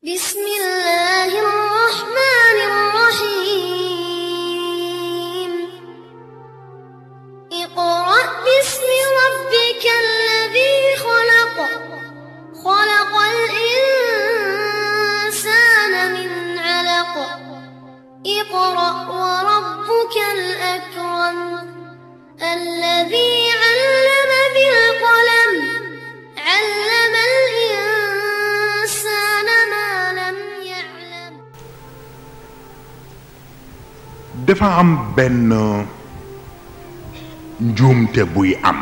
بسم الله الرحمن الرحيم اقرأ باسم ربك الذي خلق خلق الإنسان من علق اقرأ وربك الأكرم الذي علم بالقلم علم الإنسان ما لم يعلم. dafa am benn njuumte buy am.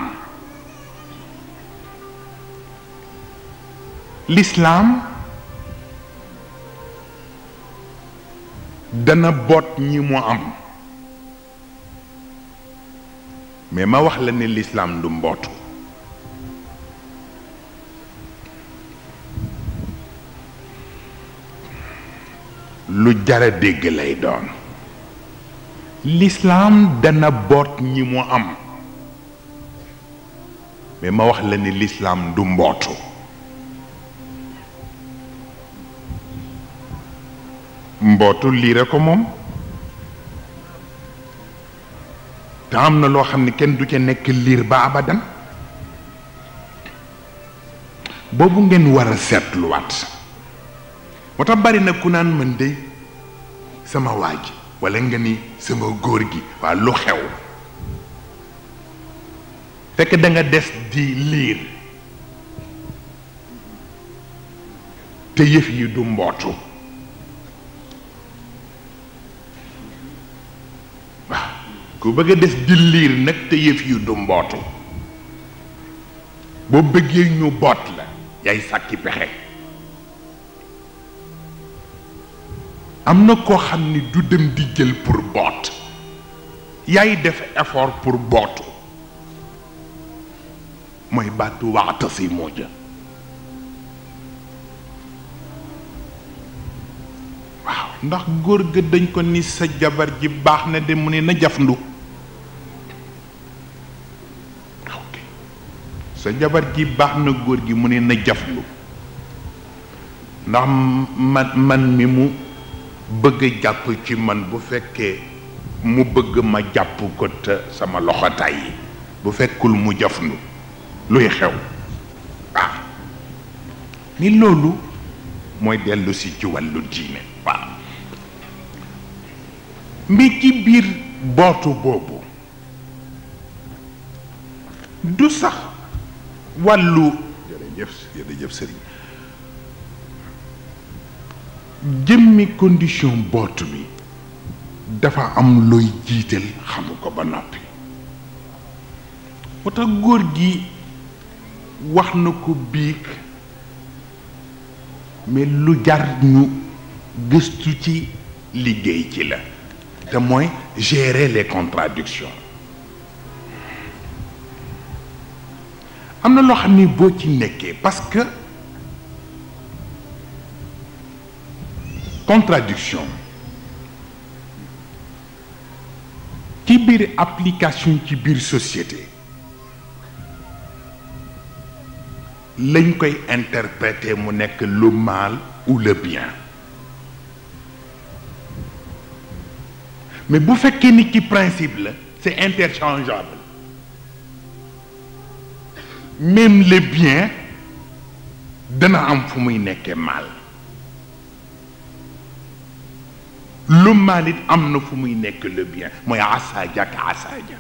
L'islam dana boot ñi mu am mais ma wax la ne l'islam du mbootu. lu jara dégg lay doon. L'islam dana boot ñi mu am mais ma wax la ne l'islam du mbootu. mbootu liire ko moom te am na loo xam ne kenn du ca nekk liir ba abadan. boobu ngeen war a seetluwaat. moo tax bari na ku naan mën de sama waa ji walla nga ni sama góor gi waa lu xew fekk da nga des di liir te yëf yi du mbootu. waaw ku bëgg a des di liir nag te yëf yi du mbootu boo bëggee ñu boot la yaay sàkki pexe. am na koo xam ni du dem di jël pour boot yaay def effort pour bootu mooy baatu wa'tasimu ja. waaw ndax góor ga dañ ko ni sa jabar ji baax na de mu ne na jafndu. ok sa jabar ji baax na góor gi mu ne na jafndu ndax man mi mu bëgg jàpp ci man bu fekkee mu bëgg ma jàpp ko te sama loxo tàyyi bu fekkul mu jafndu luy xew. ah ni loolu mooy dellu si ci wàllu diine. waaw mbi ci biir bootu boobu du sax wàllu jërëjëf sëriñ jëmmi condition boot bi dafa am looy jiital xamu ko ba noppi. moo tax góor gi wax na ko biig mais lu jar ñu gëstu ci liggéey ci la te mooy gérer les contradictions. am na loo xam ni boo ci nekkee parce que contradiction ci biir application ci biir société lañ koy interpréter mu nekk le mal ou le bien mais bu fekkee ni ci principe la c'est interchangeable. même le bien dana am fu muy nekkee mal. lu mal it am na fu muy nekk le bien mooy asaaja ak asaaja.